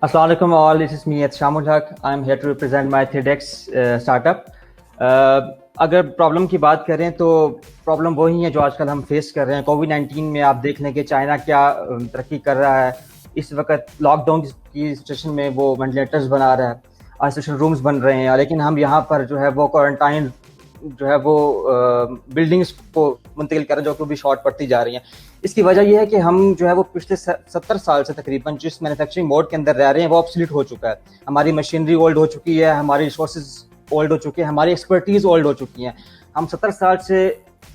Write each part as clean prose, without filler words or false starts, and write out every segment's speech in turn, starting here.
Assalamu alaikum all, this is me at Shamul Haq. I'm here to represent my TEDx startup. अगर problem की बात करें तो problem वही है जो आजकल हम फेस कर रहे हैं। कोविड-19 में आप देख लें कि चाइना क्या तरक्की कर रहा है। इस वक्त लॉकडाउन की सिचुएशन में वो वेंटिलेटर्स बना रहा है, आइसोलेशन रूम्स बन रहे हैं, लेकिन हम यहाँ पर जो है वो क्वारंटाइन जो है वो बिल्डिंग्स को मुंतकिल कर रहे हैं, जो कि भी शॉर्ट पड़ती जा रही हैं। इसकी वजह यह है कि हम जो है वो पिछले 70 साल से तकरीबन जिस मैन्युफैक्चरिंग मोड के अंदर रह रहे हैं वो ऑब्सोलीट हो चुका है। हमारी मशीनरी ओल्ड हो चुकी है, हमारी रिसोर्सेज ओल्ड हो चुके हैं, हमारी एक्सपर्टीज ओल्ड हो चुकी हैं। हम 70 साल से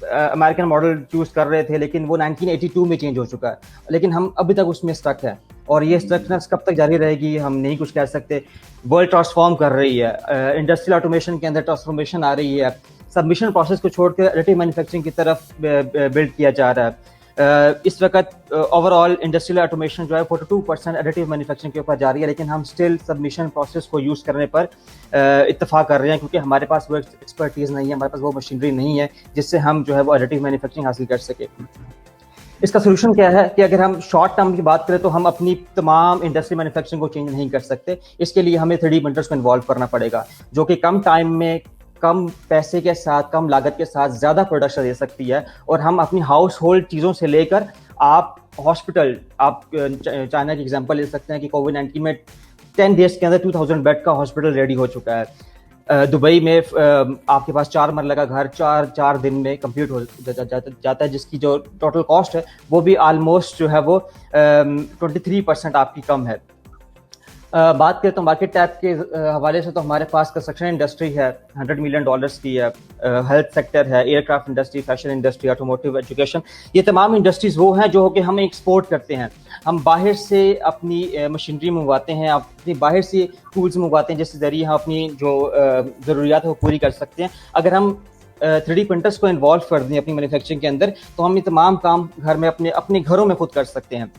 अमेरिकन मॉडल चूज कर रहे थे, लेकिन वो 1982 में चेंज हो चुका है, लेकिन हम अभी तक उसमें स्टक है और ये स्टकनेस कब तक जारी रहेगी हम नहीं कुछ कह सकते। वर्ल्ड ट्रांसफॉर्म कर रही है, इंडस्ट्रियल ऑटोमेशन के अंदर ट्रांसफॉर्मेशन आ रही है, सबमिशन प्रोसेस को छोड़कर एडिटिव मैन्युफैक्चरिंग की तरफ बिल्ड किया जा रहा है। इस वक्त ओवरऑल इंडस्ट्रियल ऑटोमेशन जो है 42% एडिटिव मैन्युफैक्चरिंग के ऊपर जा रही है, लेकिन हम स्टिल सबमिशन प्रोसेस को यूज़ करने पर इत्तेफाक कर रहे हैं, क्योंकि हमारे पास वो एक्सपर्टीज़ नहीं है, हमारे पास वो मशीनरी नहीं है जिससे हम जो है वो एडिटिव मैन्युफैक्चरिंग हासिल कर सके। इसका सोल्यूशन क्या है कि अगर हम शॉर्ट टर्म की बात करें तो हम अपनी तमाम इंडस्ट्री मैन्युफैक्चरिंग को चेंज नहीं कर सकते। इसके लिए हमें 3D प्रिंटर्स को इन्वॉल्व करना पड़ेगा, जो कि कम टाइम में, कम पैसे के साथ, कम लागत के साथ ज़्यादा प्रोडक्शन दे सकती है। और हम अपनी हाउस होल्ड चीज़ों से लेकर आप हॉस्पिटल, आप चाइना की एग्जांपल ले सकते हैं कि कोविड-19 में 10 डेज के अंदर 2000 बेड का हॉस्पिटल रेडी हो चुका है। दुबई में आपके पास 4 मरला का घर चार दिन में कंप्लीट हो जाता है, जिसकी जो टोटल कॉस्ट है वो भी आलमोस्ट जो है वो 23% आपकी कम है। बात करें तो मार्केट टैप के हवाले से तो हमारे पास कंस्ट्रक्शन इंडस्ट्री है, $100 मिलियन की है, हेल्थ सेक्टर है, aircraft industry, fashion industry, automotive, education, ये तमाम इंडस्ट्रीज वो हैं जो कि हम एक्सपोर्ट करते हैं। हम बाहर से अपनी मशीनरी मंगवाते हैं, अपनी बाहर से टूल्स मंगवाते हैं, जिसके ज़रिए हम अपनी जो ज़रूरियात है वो पूरी कर सकते हैं। अगर हम 3D प्रिंटर्स को इन्वॉल्व कर दें अपनी मैन्युफैक्चरिंग के अंदर तो हम ये तमाम काम घर में अपने घरों में खुद कर सकते हैं।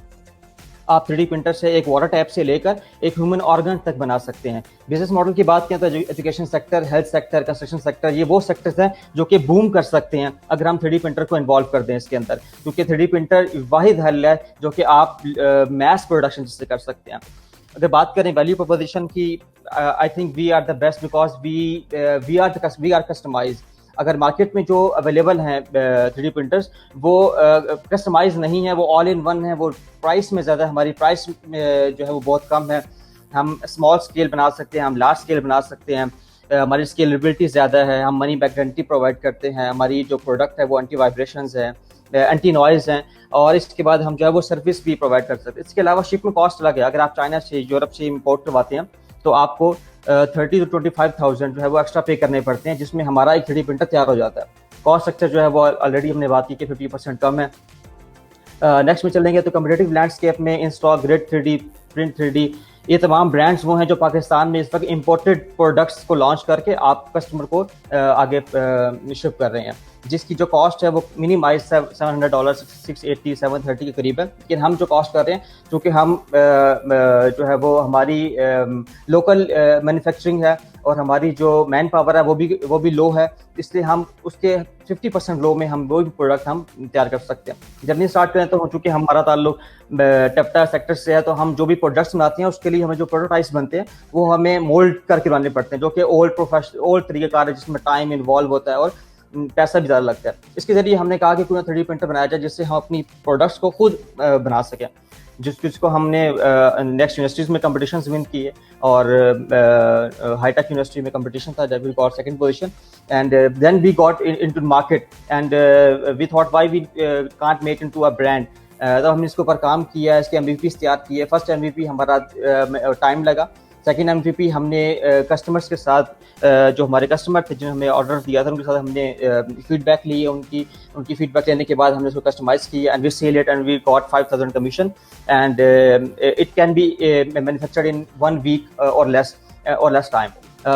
आप 3D प्रिंटर से एक वाटर टैप से लेकर एक ह्यूमन ऑर्गन तक बना सकते हैं। बिजनेस मॉडल की बात करें तो education sector, health sector, construction sector, ये वो सेक्टर्स हैं जो कि बूम कर सकते हैं अगर हम 3D प्रिंटर को इन्वॉल्व कर दें इसके अंदर, क्योंकि 3D प्रिंटर वाहिद हल है जो कि आप मैस प्रोडक्शन जिससे कर सकते हैं। अगर बात करें वैल्यू प्रोपोजिशन की, I think we are the best because we are customize. अगर मार्केट में जो अवेलेबल हैं 3D प्रिंटर्स वो कस्टमाइज नहीं है, वो ऑल इन वन है, वो प्राइस में ज़्यादा, हमारी प्राइस जो है वो बहुत कम है। हम स्मॉल स्केल बना सकते हैं, हम लार्ज स्केल बना सकते हैं, हमारी स्केलेबिलिटी ज़्यादा है, हम मनी बैक गारंटी प्रोवाइड करते हैं, हमारी जो प्रोडक्ट है वो एंटी वाइब्रेशंस है, एंटी नॉइज़ हैं, और इसके बाद हम जो है वो सर्विस भी प्रोवाइड कर सकते हैं। इसके अलावा शिपिंग कॉस्ट अलग है। अगर आप चाइना से, यूरोप से इम्पोर्ट करवाते हैं तो आपको 30 to 25,000 जो है वो एक्स्ट्रा पे करने पड़ते हैं, जिसमें हमारा एक 3D प्रिंटर तैयार हो जाता है। कॉस्ट स्ट्रक्चर जो है वो ऑलरेडी हमने बात की कि 50% कम है। नेक्स्ट में चलेंगे तो कम्पिटिटिव लैंडस्केप में install, grid 3D, print 3D, ये तमाम ब्रांड्स वो हैं जो पाकिस्तान में इस वक्त इम्पोर्टेड प्रोडक्ट्स को लॉन्च करके आप कस्टमर को आगे शिप कर रहे हैं, जिसकी जो कॉस्ट है वो मिनिमाइज $700, $680, $730 के करीब है। लेकिन हम जो कॉस्ट कर रहे हैं, क्योंकि हम जो है वो हमारी लोकल मैन्युफैक्चरिंग है और हमारी जो मैन पावर है वो भी लो है, इसलिए हम उसके 50% लो में हम वो भी प्रोडक्ट हम तैयार कर सकते हैं। जर्नी स्टार्ट करें तो चूँकि हमारा ताल्लुक टेप्टा सेक्टर से है, तो हम जो भी प्रोडक्ट्स बनाते हैं उसके लिए हमें जो प्रोटोटाइप्स बनते हैं वो हमें मोल्ड करके बनाने पड़ते हैं, जो कि ओल्ड तरीक़ेकार है, जिसमें टाइम इन्वॉल्व होता है और पैसा भी ज़्यादा लगता है। इसके ज़रिए हमने कहा कि क्यों ना 3D प्रिंटर बनाया जाए जिससे हम अपनी प्रोडक्ट्स को खुद बना सकें, जिसको हमने नेक्स्ट यूनिवर्सिटीज़ में कंपटीशंस विन किए, और हाईटेक यूनिवर्सिटी में कंपटीशन था जब we got second position, and then we got into market, and we thought why we can't make into a brand. तो हमने इसके ऊपर काम किया, इसके MVPs तैयार किए। फर्स्ट MVP हमारा टाइम लगा, सेकेंड MVP हमने कस्टमर्स के साथ, जो हमारे कस्टमर थे जिन्होंने हमें ऑर्डर दिया था उनके साथ हमने फीडबैक लिए, उनकी फीडबैक लेने के बाद हमने उसको कस्टमाइज किया, and we sell it and we got 5,000 commission, and it can be manufactured in 1 week और लेस टाइम।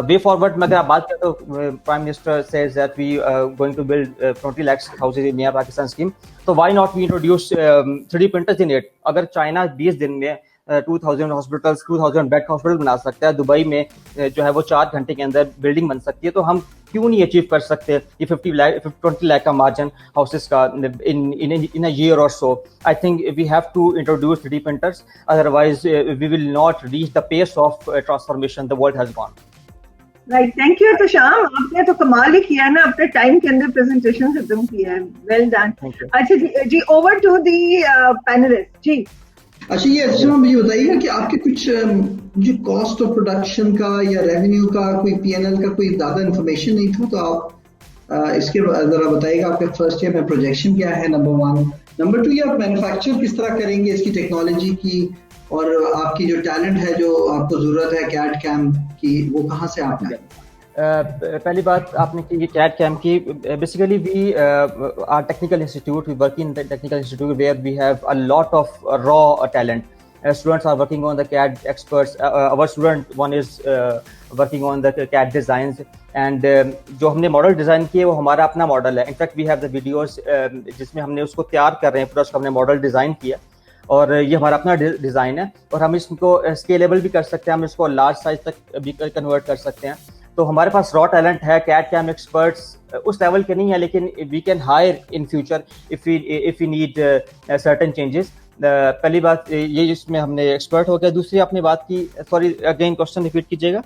वे फॉरवर्ड में अगर आप बात करें तो prime minister says that we going to build 20 lakh houses in near Pakistan scheme, तो why not we introduce 3D printers in it. अगर China 20 दिन में 2000 हॉस्पिटल्स, 2000 बेड हॉस्पिटल बना सकता है। दुबई में जो है वो 4 घंटे के अंदर बिल्डिंग बन सकती है। तो हम क्यों नहीं अचीव कर सकते ये 20 लाख का मार्जिन हाउसेस का इन a year or so. I think we have to introduce 3D printers, otherwise we will not reach the pace of transformation the world has gone. Right, thank you. तो शाम, आपने तो कमाल ही किया ना, अपने टाइम के अंदर प्रेजेंटेशन खत्म किया है। Well done. अच्छा जी, ओवर टू दी पैनलिस्ट जी। अच्छा, ये अच्छा मुझे बताइएगा कि आपके कुछ जो कॉस्ट ऑफ प्रोडक्शन का या रेवेन्यू का कोई पीएनएल का कोई ज्यादा इन्फॉर्मेशन नहीं था, तो आप इसके जरा बताइएगा आपके फर्स्ट ईयर में प्रोजेक्शन क्या है, नंबर 1। नंबर 2, ये आप मैन्युफैक्चर किस तरह करेंगे इसकी टेक्नोलॉजी की, और आपकी जो टैलेंट है जो आपको जरूरत है कैड कैम की, वो कहाँ से आप लाएंगे? पहली बात आपने की कैड कैम की। Basically we are technical institute, we work in the technical institute where we have a lot of raw talent. Students are working on the CAD experts. Our student one is working on the CAD designs, and जो हमने model design किए वो हमारा अपना model है. In fact we have the videos जिसमें हमने उसको तैयार कर रहे हैं, पूरा उसका हमने मॉडल डिज़ाइन किया और ये हमारा अपना डिज़ाइन है और हम इसको स्केलेबल भी कर सकते हैं, हम इसको लार्ज साइज तक भी कन्वर्ट कर सकते हैं. तो हमारे पास रॉ टैलेंट है. कैड कैम एक्सपर्ट्स उस लेवल के नहीं है, लेकिन we can hire in future if we need certain changes. पहली बात ये जिसमें हमने एक्सपर्ट हो गया. दूसरी आपने बात की, सॉरी अगेन क्वेश्चन रिपीट कीजिएगा.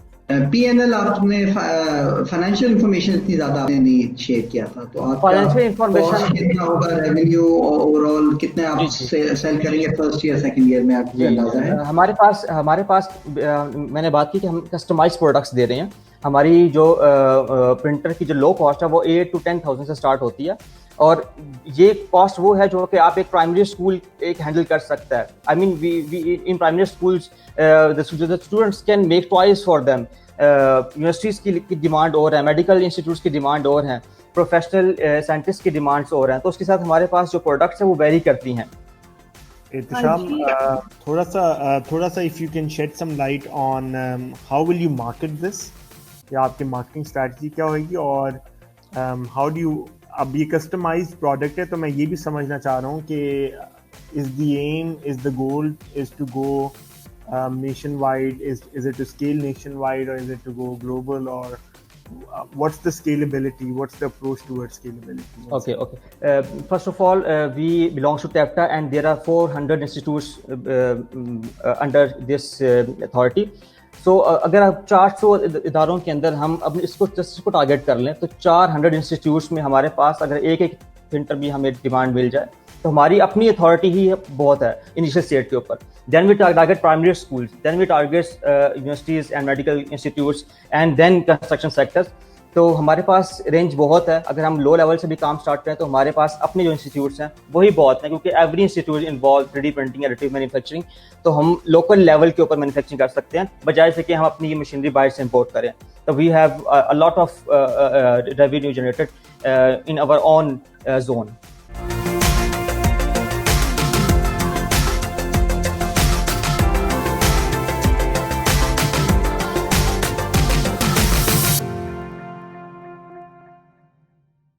पीएनएल आपने फाइनेंशियल इंफॉर्मेशन इतनी ज्यादा आपने नहीं शेयर किया था, तो आप फाइनेंशियल इंफॉर्मेशन कितना होगा, रेवेन्यू ओवरऑल कितने आप सेल करेंगे फर्स्ट ईयर सेकंड ईयर में, आपको अंदाजा है? हमारे पास मैंने बात की कि हम कस्टमाइज प्रोडक्ट्स दे रहे हैं. हमारी जो प्रिंटर की जो लो कॉस्ट है वो 8 to 10,000 से स्टार्ट होती है और ये कॉस्ट वो है जो कि आप एक प्राइमरी स्कूल एक हैंडल कर सकता है. I mean we in primary schools the students can make toys for them. Universities की डिमांड और है, मेडिकल इंस्टीट्यूट्स की डिमांड और हैं, प्रोफेशनल साइंटिस्ट की डिमांड्स और हैं. तो उसके साथ हमारे पास जो प्रोडक्ट्स हैं वो वेरी करती हैं. एहतिशाम, थोड़ा सा if you can shed some light on how will you market this, या आपकी मार्केटिंग स्ट्रैटेजी क्या होगी, और हाउ डू यू, अब ये कस्टमाइज्ड प्रोडक्ट है तो मैं ये भी समझना चाह रहा हूँ कि is the aim, is the goal is to go nationwide, is it to scale nationwide, or is it to go global, or what's the scalability, what's the approach towards scalability? Okay. First of all, we belong to TEFTA and there are 400 institutes under this authority. So अगर आप 400 इदारों के अंदर हम अब इसको target कर लें तो 400 इंस्टीट्यूट्स में हमारे पास अगर एक प्रिंटर भी हमें डिमांड मिल जाए तो हमारी अपनी अथॉरिटी ही बहुत है इनिशियल स्टेट के ऊपर. Then we target primary schools, then we target universities and medical institutes and then construction sectors. तो हमारे पास रेंज बहुत है. अगर हम लो लेवल से भी काम स्टार्ट करें तो हमारे पास अपने जो इंस्टीट्यूट्स हैं वही बहुत हैं, क्योंकि every institute involve 3D printing additive manufacturing. तो हम लोकल लेवल के ऊपर मैन्युफैक्चरिंग कर सकते हैं बजाय से कि हम अपनी ये मशीनरी बाहर से इंपोर्ट करें. तो we have a lot of revenue generated in our own zone.